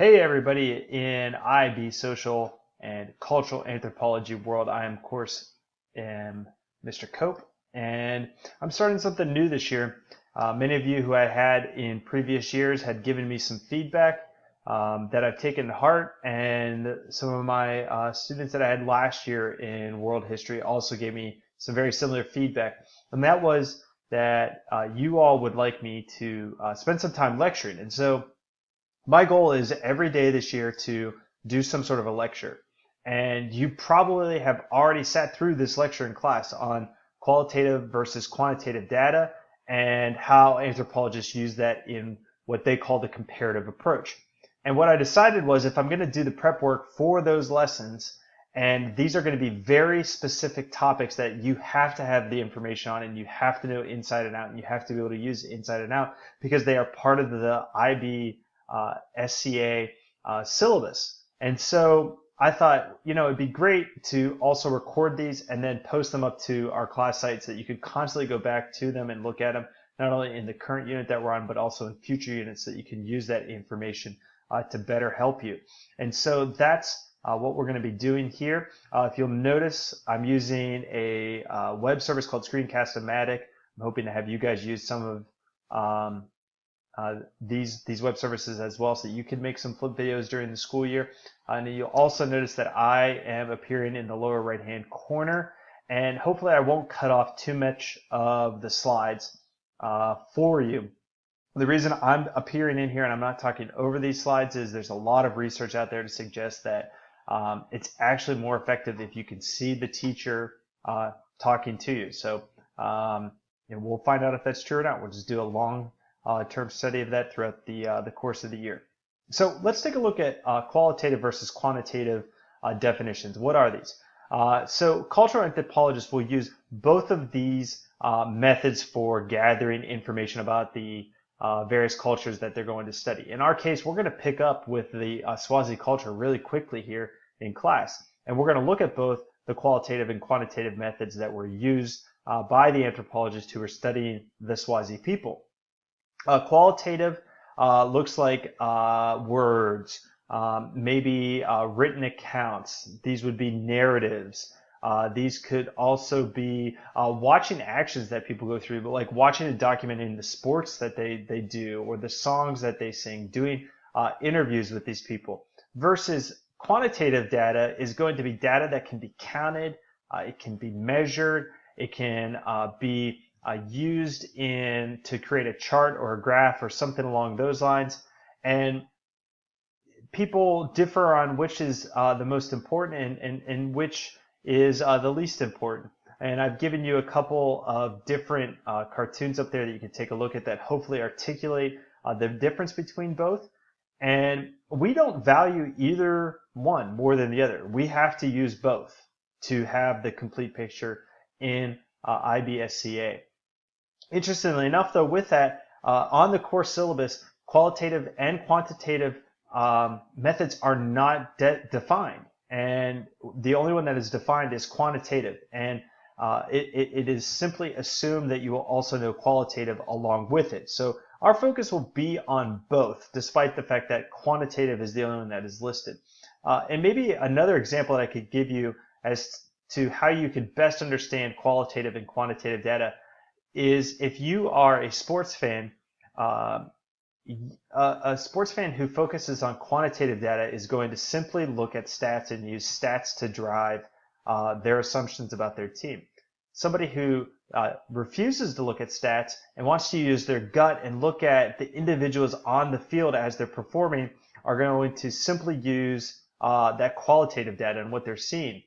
Hey everybody in IB social and cultural anthropology world. I am of course Mr. Cope, and I'm starting something new this year. Many of you who I had in previous years had given me some feedback that I've taken to heart, and some of my students that I had last year in world history also gave me some very similar feedback, and that was that you all would like me to spend some time lecturing. And so my goal is every day this year to do some sort of a lecture. And you probably have already sat through this lecture in class on qualitative versus quantitative data and how anthropologists use that in what they call the comparative approach. And what I decided was, if I'm going to do the prep work for those lessons, and these are going to be very specific topics that you have to have the information on and you have to know inside and out, and you have to be able to use inside and out because they are part of the IB SCA syllabus. And so I thought, it'd be great to also record these and then post them up to our class site so that you could constantly go back to them and look at them, not only in the current unit that we're on, but also in future units, so that you can use that information to better help you. And so that's what we're going to be doing here. If you'll notice, I'm using a web service called Screencast-O-Matic. I'm hoping to have you guys use some of these web services as well, so that you can make some flip videos during the school year. And you'll also notice that I am appearing in the lower right hand corner, and hopefully I won't cut off too much of the slides for you. The reason I'm appearing in here and I'm not talking over these slides is there's a lot of research out there to suggest that it's actually more effective if you can see the teacher talking to you. So we'll find out if that's true or not. We'll just do a long term study of that throughout the course of the year. So let's take a look at qualitative versus quantitative definitions. What are these? So cultural anthropologists will use both of these methods for gathering information about the various cultures that they're going to study. In our case, we're going to pick up with the Swazi culture really quickly here in class, and we're going to look at both the qualitative and quantitative methods that were used by the anthropologists who were studying the Swazi people. Qualitative looks like words, maybe written accounts. These would be narratives. These could also be watching actions that people go through, but like watching and documenting the sports that they do, or the songs that they sing, doing interviews with these people. Versus quantitative data is going to be data that can be counted, it can be measured, it can be used to create a chart or a graph or something along those lines. And people differ on which is the most important and which is the least important. And I've given you a couple of different cartoons up there that you can take a look at that hopefully articulate the difference between both. And we don't value either one more than the other. We have to use both to have the complete picture in IBSCA. Interestingly enough, though, with that, on the course syllabus, qualitative and quantitative methods are not defined. And the only one that is defined is quantitative. And it is simply assumed that you will also know qualitative along with it. So our focus will be on both, despite the fact that quantitative is the only one that is listed. And maybe another example that I could give you as to how you could best understand qualitative and quantitative data is if you are a sports fan. A sports fan who focuses on quantitative data is going to simply look at stats and use stats to drive their assumptions about their team. Somebody who refuses to look at stats and wants to use their gut and look at the individuals on the field as they're performing are going to simply use that qualitative data and what they're seeing.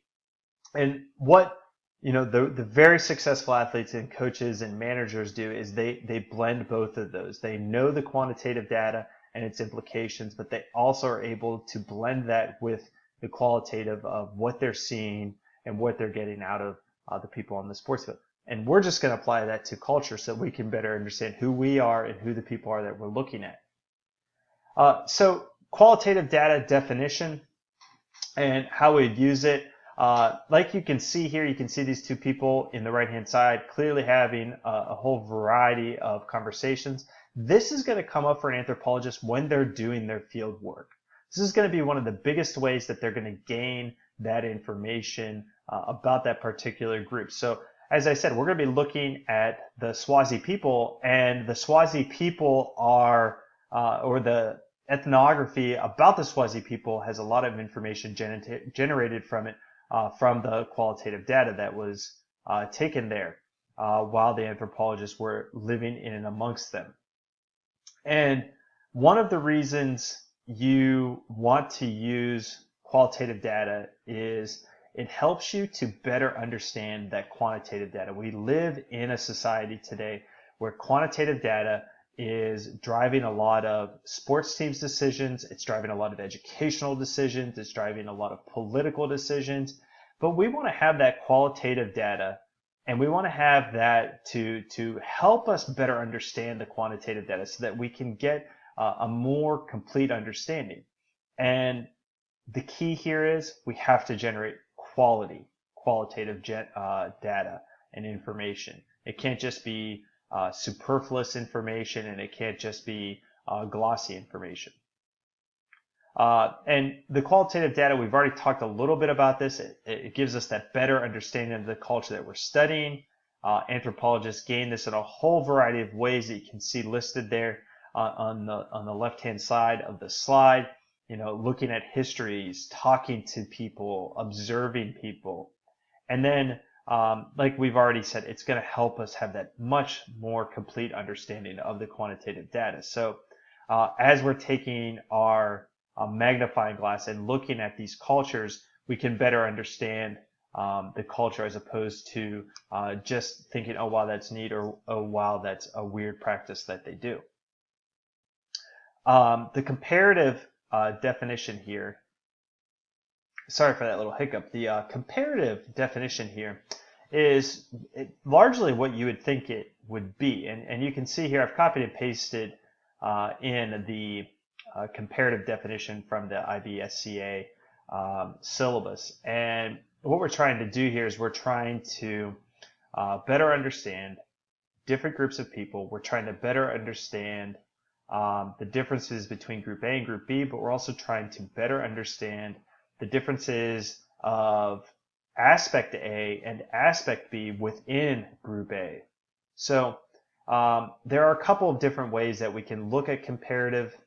And what the very successful athletes and coaches and managers do is they blend both of those. They know the quantitative data and its implications, but they also are able to blend that with the qualitative of what they're seeing and what they're getting out of the people on the sports field. And we're just going to apply that to culture so we can better understand who we are and who the people are that we're looking at. So qualitative data definition and how we'd use it. Like you can see here, you can see these two people in the right-hand side clearly having a whole variety of conversations. This is going to come up for an anthropologist when they're doing their field work. This is going to be one of the biggest ways that they're going to gain that information about that particular group. So as I said, we're going to be looking at the Swazi people, and the Swazi people are, or the ethnography about the Swazi people has a lot of information generated from it, from the qualitative data that was taken there while the anthropologists were living in and amongst them. And one of the reasons you want to use qualitative data is it helps you to better understand that quantitative data. We live in a society today where quantitative data is driving a lot of sports teams' decisions, it's driving a lot of educational decisions, it's driving a lot of political decisions, but we want to have that qualitative data, and we want to have that to help us better understand the quantitative data so that we can get a more complete understanding. And the key here is we have to generate qualitative data and information. It can't just be superfluous information, and it can't just be glossy information. And the qualitative data, we've already talked a little bit about this. It gives us that better understanding of the culture that we're studying. Anthropologists gain this in a whole variety of ways that you can see listed there on the left-hand side of the slide. You know, looking at histories, talking to people, observing people. And then, like we've already said, it's going to help us have that much more complete understanding of the quantitative data. So as we're taking our magnifying glass and looking at these cultures, we can better understand the culture as opposed to just thinking, oh, wow, that's neat, or oh, wow, that's a weird practice that they do. The comparative definition here, sorry for that little hiccup, the comparative definition here is largely what you would think it would be. And you can see here, I've copied and pasted in the comparative definition from the IBSCA syllabus. And what we're trying to do here is we're trying to better understand different groups of people. We're trying to better understand the differences between Group A and Group B, but we're also trying to better understand the differences of Aspect A and Aspect B within Group A. So there are a couple of different ways that we can look at comparative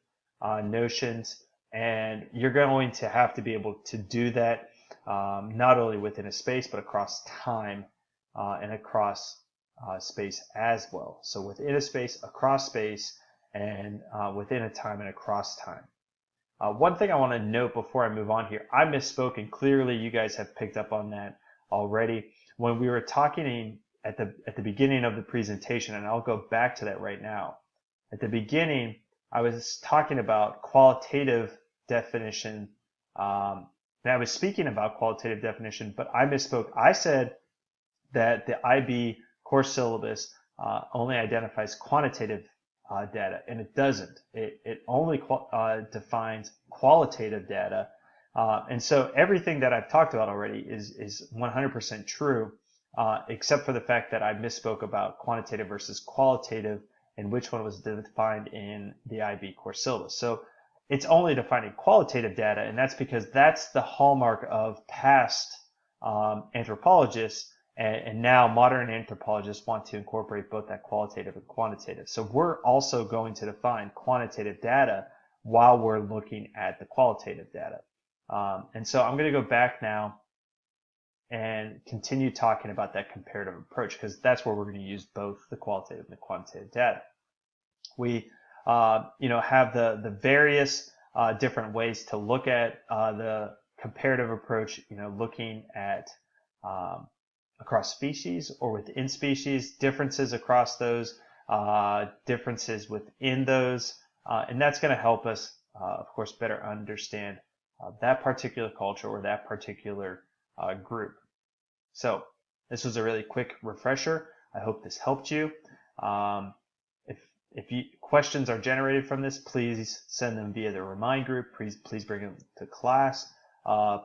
notions, and you're going to have to be able to do that not only within a space, but across time and across space as well. So within a space, across space, and within a time and across time. One thing I want to note before I move on here, I misspoke, and clearly you guys have picked up on that already. When we were talking at the beginning of the presentation, and I'll go back to that right now. At the beginning, I was talking about qualitative definition, and I was speaking about qualitative definition, but I misspoke. I said that the IB course syllabus only identifies quantitative data, and it doesn't. It only defines qualitative data, and so everything that I've talked about already is 100% true, except for the fact that I misspoke about quantitative versus qualitative and which one was defined in the IB course syllabus. So it's only defining qualitative data, and that's because that's the hallmark of past anthropologists. And now modern anthropologists want to incorporate both that qualitative and quantitative. So we're also going to define quantitative data while we're looking at the qualitative data. And so I'm going to go back now and continue talking about that comparative approach, because that's where we're going to use both the qualitative and the quantitative data. We have the various different ways to look at the comparative approach, looking at across species or within species, differences across those, differences within those, and that's going to help us, of course, better understand that particular culture or that particular group. So this was a really quick refresher. I hope this helped you. If questions are generated from this, please send them via the Remind group. Please bring them to class.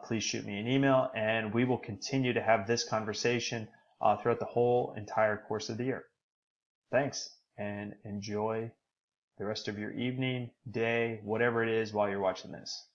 Please shoot me an email, and we will continue to have this conversation throughout the whole entire course of the year. Thanks, and enjoy the rest of your evening, day, whatever it is while you're watching this.